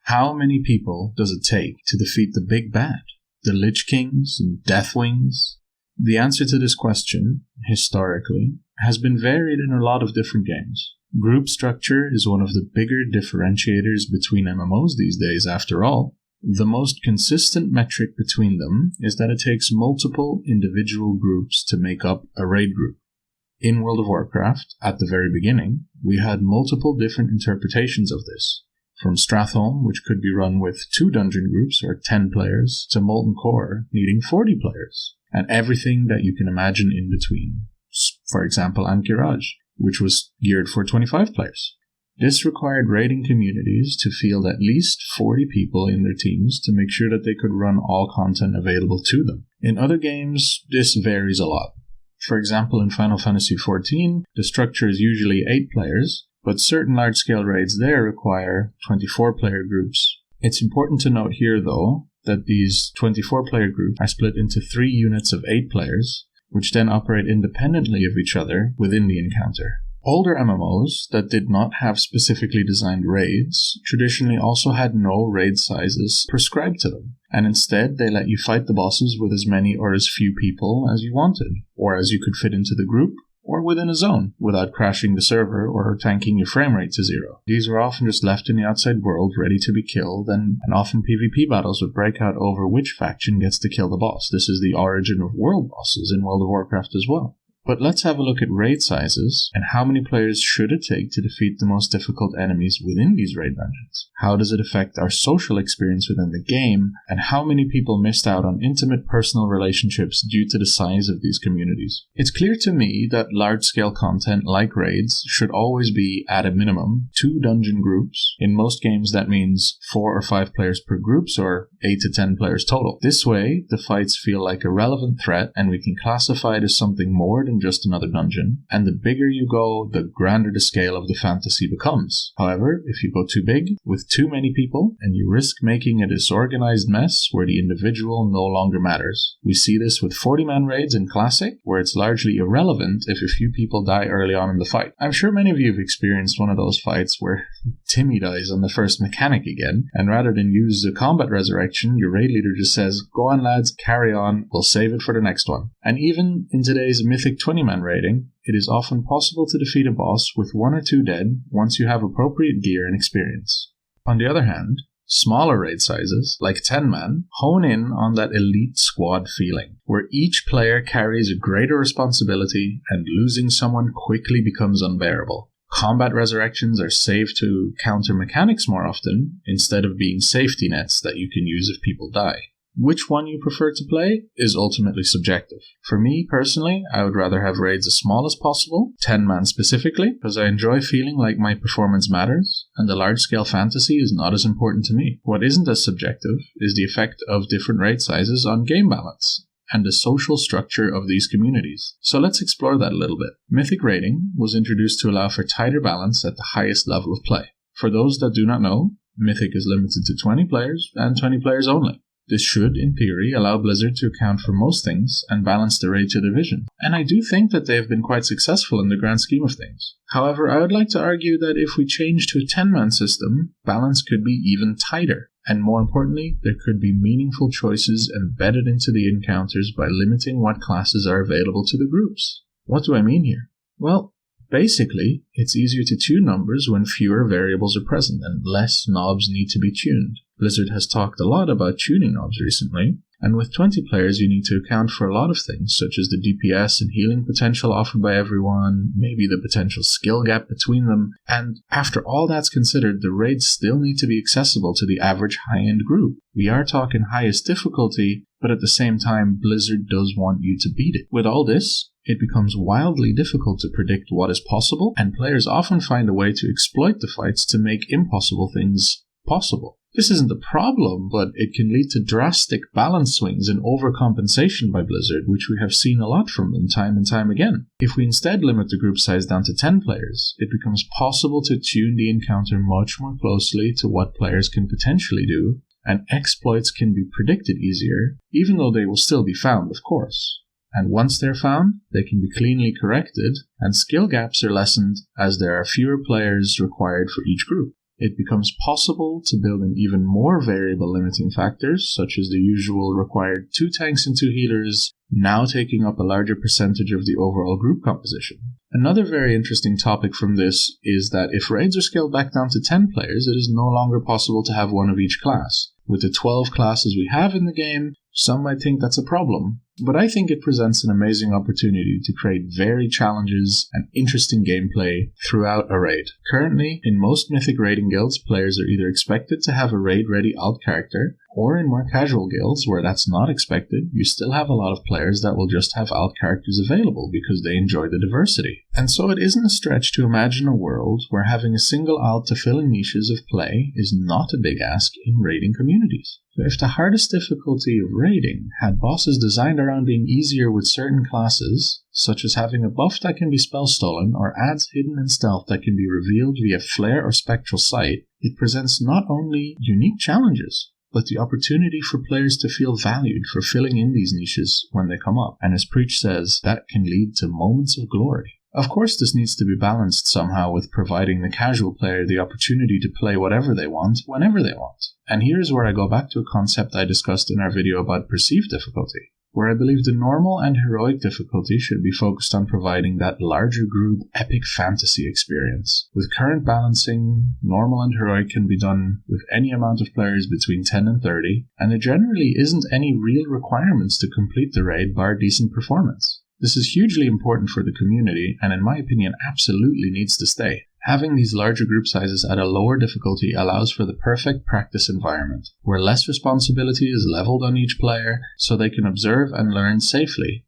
How many people does it take to defeat the big bad, the Lich Kings and Deathwings? The answer to this question, historically, has been varied in a lot of different games. Group structure is one of the bigger differentiators between MMOs these days, after all. The most consistent metric between them is that it takes multiple individual groups to make up a raid group. In World of Warcraft, at the very beginning, we had multiple different interpretations of this, from Stratholme, which could be run with 2 dungeon groups or 10 players, to Molten Core, needing 40 players, and everything that you can imagine in between. For example, Ahn'Qiraj, which was geared for 25 players. This required raiding communities to field at least 40 people in their teams to make sure that they could run all content available to them. In other games, this varies a lot. For example, in Final Fantasy XIV, the structure is usually 8 players, but certain large-scale raids there require 24-player groups. It's important to note here, though, that these 24-player groups are split into 3 units of 8 players, which then operate independently of each other within the encounter. Older MMOs that did not have specifically designed raids traditionally also had no raid sizes prescribed to them, and instead they let you fight the bosses with as many or as few people as you wanted, or as you could fit into the group, or within a zone, without crashing the server or tanking your frame rate to 0. These were often just left in the outside world ready to be killed, and often PvP battles would break out over which faction gets to kill the boss. This is the origin of world bosses in World of Warcraft as well. But let's have a look at raid sizes, and how many players should it take to defeat the most difficult enemies within these raid dungeons? How does it affect our social experience within the game, and how many people missed out on intimate personal relationships due to the size of these communities? It's clear to me that large-scale content like raids should always be, at a minimum, 2 dungeon groups. In most games that means 4 or 5 players per groups, or 8 to 10 players total. This way, the fights feel like a relevant threat, and we can classify it as something more than just another dungeon, and the bigger you go, the grander the scale of the fantasy becomes. However, if you go too big, with too many people, and you risk making a disorganized mess where the individual no longer matters. We see this with 40-man raids in Classic, where it's largely irrelevant if a few people die early on in the fight. I'm sure many of you have experienced one of those fights where Timmy dies on the first mechanic again, and rather than use the combat resurrection, your raid leader just says, "Go on lads, carry on, we'll save it for the next one." And even in today's Mythic 20-man raiding, it is often possible to defeat a boss with 1 or 2 dead once you have appropriate gear and experience. On the other hand, smaller raid sizes, like 10-man, hone in on that elite squad feeling, where each player carries a greater responsibility and losing someone quickly becomes unbearable. Combat resurrections are saved to counter mechanics more often, instead of being safety nets that you can use if people die. Which one you prefer to play is ultimately subjective. For me, personally, I would rather have raids as small as possible, 10-man specifically, because I enjoy feeling like my performance matters, and the large-scale fantasy is not as important to me. What isn't as subjective is the effect of different raid sizes on game balance, and the social structure of these communities. So let's explore that a little bit. Mythic raiding was introduced to allow for tighter balance at the highest level of play. For those that do not know, Mythic is limited to 20 players, and 20 players only. This should, in theory, allow Blizzard to account for most things and balance the raid to division. And I do think that they have been quite successful in the grand scheme of things. However, I would like to argue that if we change to a 10-man system, balance could be even tighter. And more importantly, there could be meaningful choices embedded into the encounters by limiting what classes are available to the groups. What do I mean here? Well, basically, it's easier to tune numbers when fewer variables are present and less knobs need to be tuned. Blizzard has talked a lot about tuning knobs recently, and with 20 players you need to account for a lot of things, such as the DPS and healing potential offered by everyone, maybe the potential skill gap between them, and after all that's considered, the raids still need to be accessible to the average high-end group. We are talking highest difficulty, but at the same time, Blizzard does want you to beat it. With all this, it becomes wildly difficult to predict what is possible, and players often find a way to exploit the fights to make impossible things possible. This isn't a problem, but it can lead to drastic balance swings and overcompensation by Blizzard, which we have seen a lot from them time and time again. If we instead limit the group size down to 10 players, it becomes possible to tune the encounter much more closely to what players can potentially do, and exploits can be predicted easier, even though they will still be found, of course. And once they're found, they can be cleanly corrected, and skill gaps are lessened as there are fewer players required for each group. it becomes possible to build in even more variable limiting factors, such as the usual required 2 tanks and 2 healers, now taking up a larger percentage of the overall group composition. Another very interesting topic from this is that if raids are scaled back down to 10 players, it is no longer possible to have one of each class. With the 12 classes we have in the game, some might think that's a problem, but I think it presents an amazing opportunity to create varied challenges and interesting gameplay throughout a raid. Currently, in most Mythic raiding guilds, players are either expected to have a raid-ready alt character, or in more casual guilds where that's not expected, you still have a lot of players that will just have alt characters available because they enjoy the diversity. And so it isn't a stretch to imagine a world where having a single alt to fill in niches of play is not a big ask in raiding communities. So if the hardest difficulty of raiding had bosses designed around being easier with certain classes, such as having a buff that can be spell stolen or adds hidden and stealth that can be revealed via flare or spectral sight, it presents not only unique challenges, but the opportunity for players to feel valued for filling in these niches when they come up. And as Preach says, that can lead to moments of glory. Of course, this needs to be balanced somehow with providing the casual player the opportunity to play whatever they want, whenever they want. And here's where I go back to a concept I discussed in our video about perceived difficulty, where I believe the normal and heroic difficulty should be focused on providing that larger group epic fantasy experience. With current balancing, normal and heroic can be done with any amount of players between 10 and 30, and there generally isn't any real requirements to complete the raid bar decent performance. This is hugely important for the community, and in my opinion absolutely needs to stay. Having these larger group sizes at a lower difficulty allows for the perfect practice environment, where less responsibility is leveled on each player so they can observe and learn safely.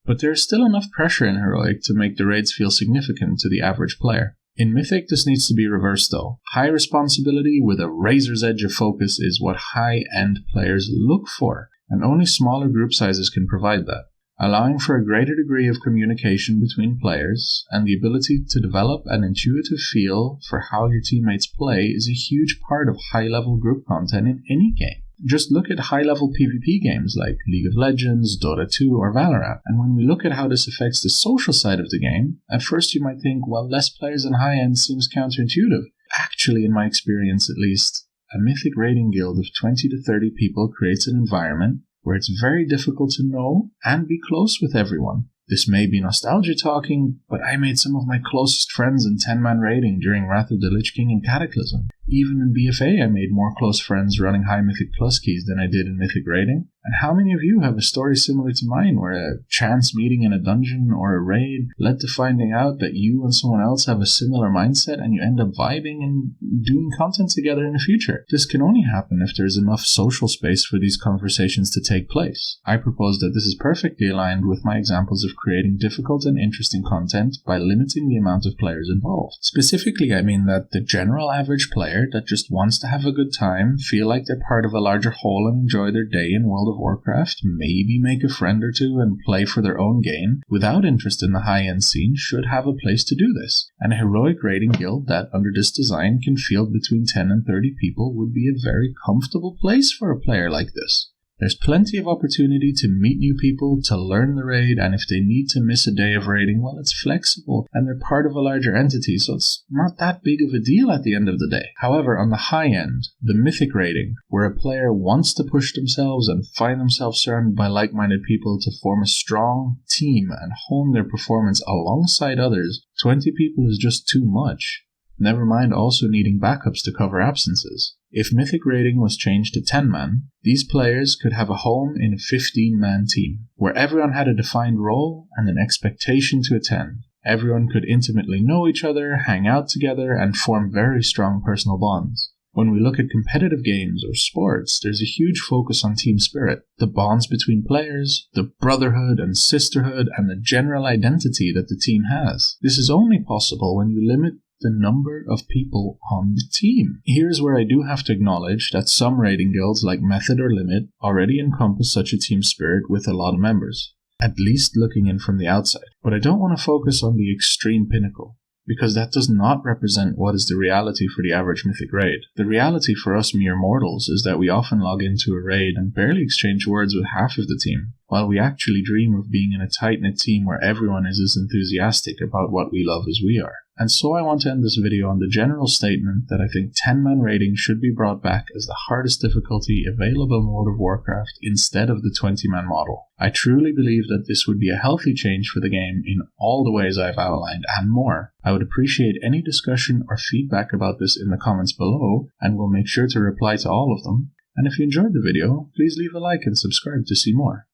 But there is still enough pressure in Heroic to make the raids feel significant to the average player. In Mythic, this needs to be reversed though. High responsibility with a razor's edge of focus is what high-end players look for, and only smaller group sizes can provide that. Allowing for a greater degree of communication between players and the ability to develop an intuitive feel for how your teammates play is a huge part of high-level group content in any game. Just look at high-level PvP games like League of Legends, Dota 2, or Valorant, and when we look at how this affects the social side of the game, at first you might think, well, less players in high-end seems counterintuitive. Actually, in my experience at least, a Mythic raiding guild of 20 to 30 people creates an environment where it's very difficult to know and be close with everyone. This may be nostalgia talking, but I made some of my closest friends in 10-man raiding during Wrath of the Lich King and Cataclysm. Even in BFA I made more close friends running high Mythic Plus keys than I did in Mythic raiding. And how many of you have a story similar to mine where a chance meeting in a dungeon or a raid led to finding out that you and someone else have a similar mindset and you end up vibing and doing content together in the future? This can only happen if there's enough social space for these conversations to take place. I propose that this is perfectly aligned with my examples of creating difficult and interesting content by limiting the amount of players involved. Specifically, I mean that the general average player that just wants to have a good time, feel like they're part of a larger whole and enjoy their day in World of Warcraft, maybe make a friend or two and play for their own gain, without interest in the high-end scene, should have a place to do this. And a heroic raiding guild that, under this design, can field between 10 and 30 people would be a very comfortable place for a player like this. There's plenty of opportunity to meet new people, to learn the raid, and if they need to miss a day of raiding, well, it's flexible, and they're part of a larger entity, so it's not that big of a deal at the end of the day. However, on the high end, the Mythic raiding, where a player wants to push themselves and find themselves surrounded by like-minded people to form a strong team and hone their performance alongside others, 20 people is just too much. Never mind also needing backups to cover absences. If Mythic raiding was changed to 10-man, these players could have a home in a 15-man team, where everyone had a defined role and an expectation to attend. Everyone could intimately know each other, hang out together, and form very strong personal bonds. When we look at competitive games or sports, there's a huge focus on team spirit, the bonds between players, the brotherhood and sisterhood, and the general identity that the team has. This is only possible when you limit the number of people on the team. Here's where I do have to acknowledge that some raiding guilds like Method or Limit already encompass such a team spirit with a lot of members, at least looking in from the outside. But I don't want to focus on the extreme pinnacle, because that does not represent what is the reality for the average Mythic raid. The reality for us mere mortals is that we often log into a raid and barely exchange words with half of the team. while we actually dream of being in a tight-knit team where everyone is as enthusiastic about what we love as we are. And so I want to end this video on the general statement that I think 10-man raiding should be brought back as the hardest difficulty available in World of Warcraft instead of the 20-man model. I truly believe that this would be a healthy change for the game in all the ways I've outlined and more. I would appreciate any discussion or feedback about this in the comments below, and will make sure to reply to all of them. And if you enjoyed the video, please leave a like and subscribe to see more.